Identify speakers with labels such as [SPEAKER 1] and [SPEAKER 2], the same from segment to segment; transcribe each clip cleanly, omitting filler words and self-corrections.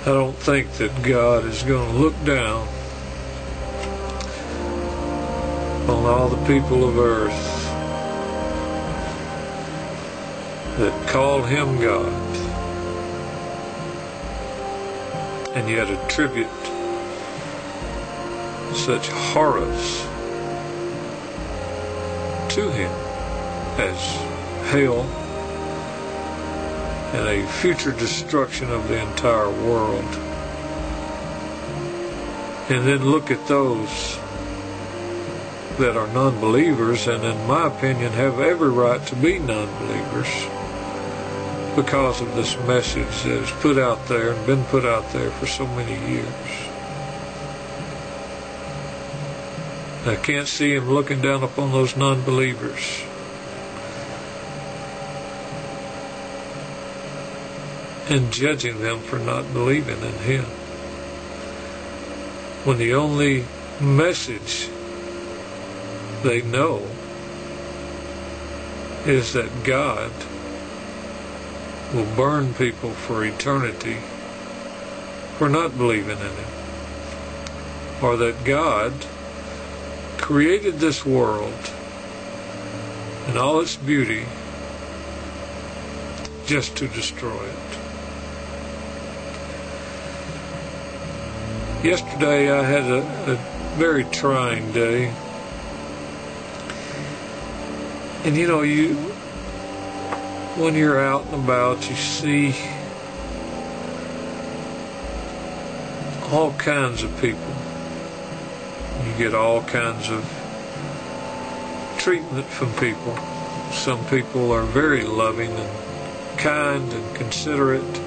[SPEAKER 1] I don't think that God is going to look down on all the people of earth that call him God and yet attribute such horrors to him as hell and a future destruction of the entire world. And then look at those that are non-believers, and in my opinion have every right to be non-believers because of this message that is put out there and been put out there for so many years. I can't see him looking down upon those non-believers. And judging them for not believing in him, when the only message they know is that God will burn people for eternity for not believing in him, or that God created this world in all its beauty just to destroy it. Yesterday I had a very trying day. And you know, when you're out and about, you see all kinds of people. You get all kinds of treatment from people. Some people are very loving and kind and considerate.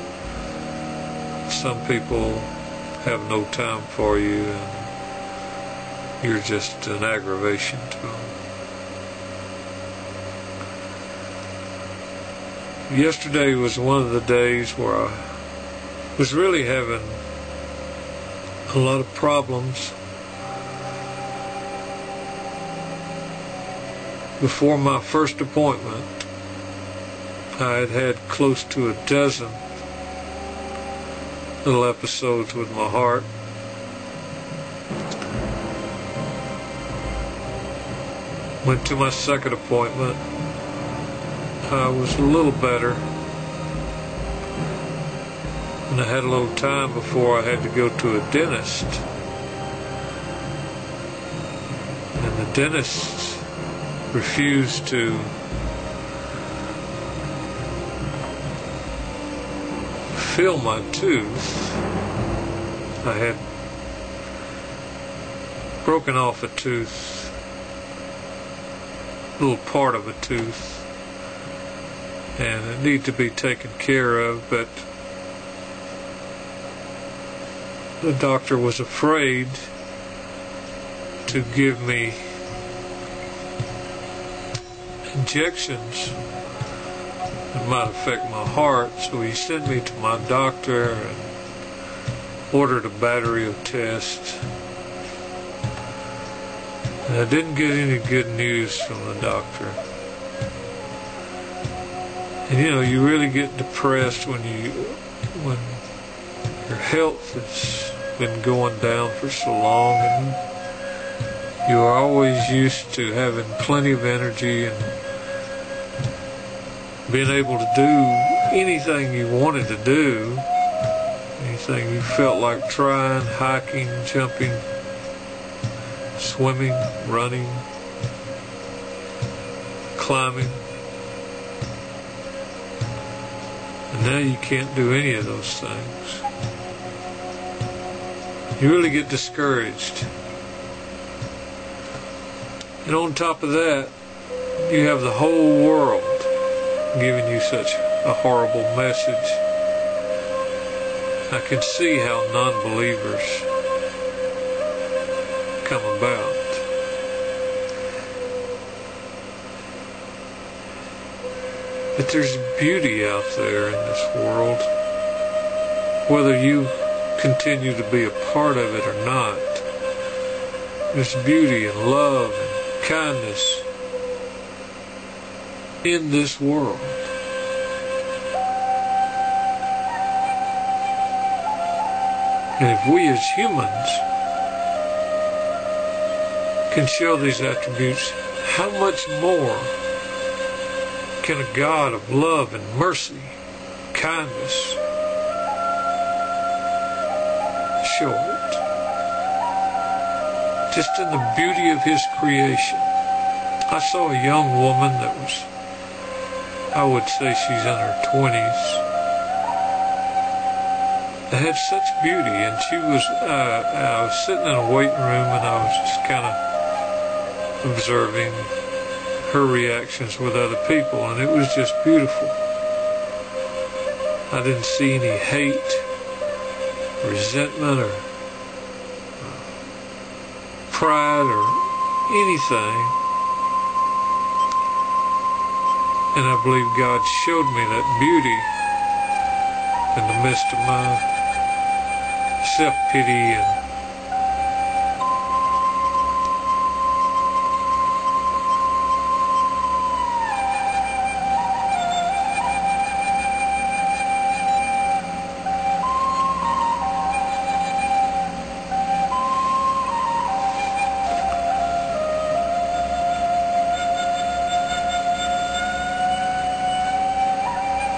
[SPEAKER 1] Some people have no time for you, and you're just an aggravation to them. Yesterday was one of the days where I was really having a lot of problems. Before my first appointment, I had had close to a dozen little episodes with my heart. Went to my second appointment. I was a little better, and I had a little time before I had to go to a dentist, and the dentist refused to fill my tooth. I had broken off a tooth, a little part of a tooth, and it needed to be taken care of, but the doctor was afraid to give me injections that might affect my heart, so he sent me to my doctor and ordered a battery of tests. And I didn't get any good news from the doctor. And you know, you really get depressed when your health has been going down for so long, and you are always used to having plenty of energy and being able to do anything you wanted to do, anything you felt like trying, hiking, jumping, swimming, running, climbing. And now you can't do any of those things. You really get discouraged. And on top of that, you have the whole world giving you such a horrible message. I can see how non-believers come about. But there's beauty out there in this world, whether you continue to be a part of it or not. There's beauty and love and kindness in this world. And if we as humans can show these attributes, how much more can a God of love and mercy, kindness, show it? Just in the beauty of His creation. I saw a young woman that was, I would say she's in her 20s, that had such beauty, and she was, I was sitting in a waiting room and I was just kind of observing her reactions with other people, and it was just beautiful. I didn't see any hate, resentment, or pride, or anything. And I believe God showed me that beauty in the midst of my self-pity and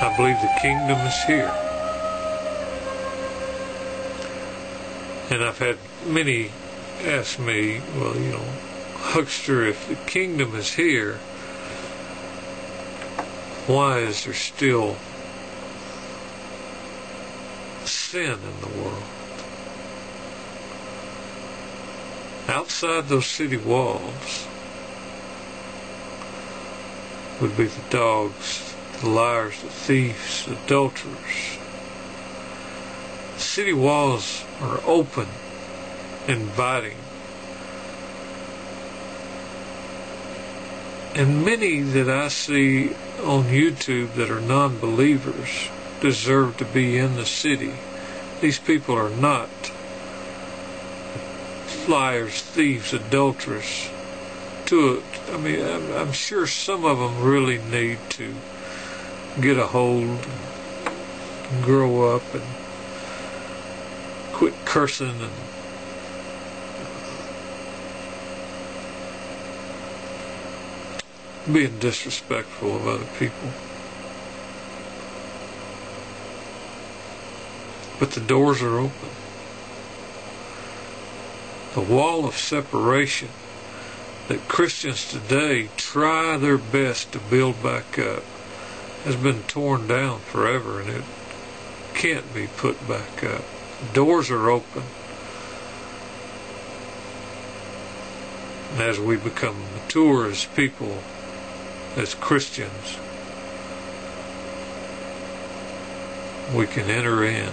[SPEAKER 1] I believe the kingdom is here. And I've had many ask me, well, Huckster, if the kingdom is here, why is there still sin in the world? Outside those city walls would be the dogs, the liars, the thieves, the adulterers. The city walls are open, inviting. And many that I see on YouTube that are non-believers deserve to be in the city. These people are not liars, thieves, adulterers. I'm sure some of them really need to get a hold and grow up and quit cursing and being disrespectful of other people. But the doors are open. The wall of separation that Christians today try their best to build back up has been torn down forever, and it can't be put back up. The doors are open. And as we become mature as people, as Christians, we can enter in.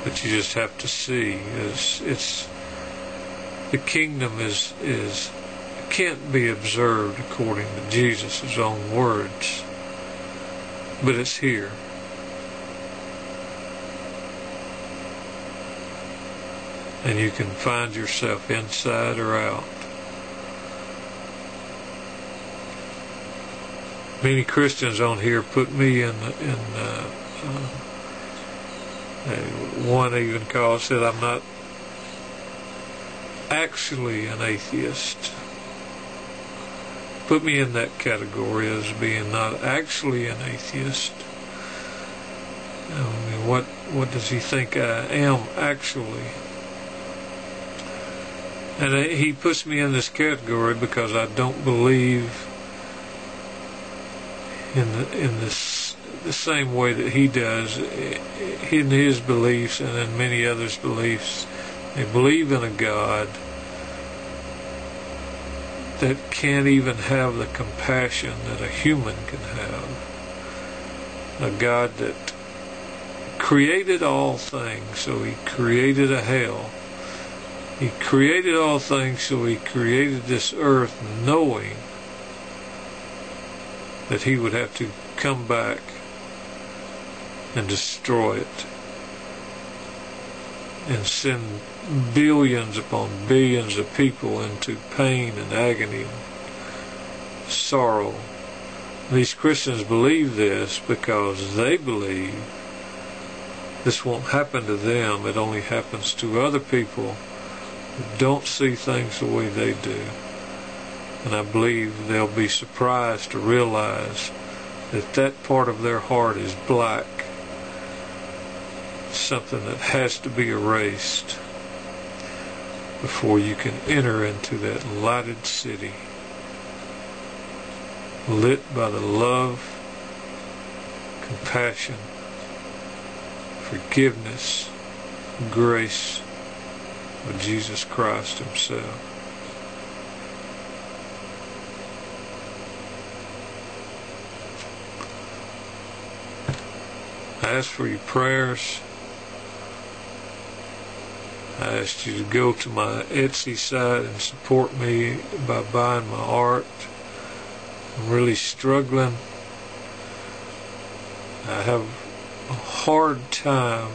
[SPEAKER 1] But you just have to see, the kingdom is can't be observed according to Jesus' own words, but it's here. And you can find yourself inside or out. Many Christians on here put me in one even said I'm not actually an atheist. Put me in that category as being not actually an atheist. What does he think I am actually? And he puts me in this category because I don't believe in the same way that he does in his beliefs and in many others' beliefs. They believe in a God that can't even have the compassion that a human can have. A God that created all things, so He created a hell. He created all things, so He created this earth knowing that He would have to come back and destroy it and send billions upon billions of people into pain and agony and sorrow These Christians believe this because they believe this won't happen to them. It only happens to other people who don't see things the way they do. And I believe they'll be surprised to realize that that part of their heart is black, something that has to be erased before you can enter into that lighted city, lit by the love, compassion, forgiveness, grace of Jesus Christ himself. I ask for your prayers. I asked you to go to my Etsy site and support me by buying my art. I'm really struggling. I have a hard time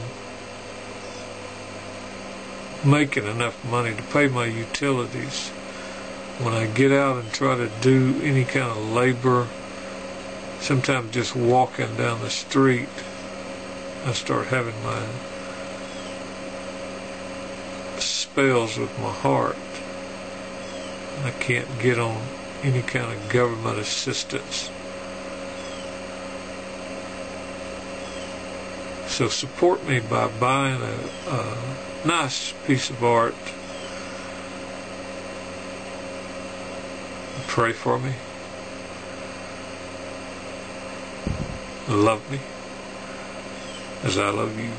[SPEAKER 1] making enough money to pay my utilities. When I get out and try to do any kind of labor, sometimes just walking down the street, I start having my spells with my heart. I can't get on any kind of government assistance. So support me by buying a nice piece of art. Pray for me. Love me as I love you.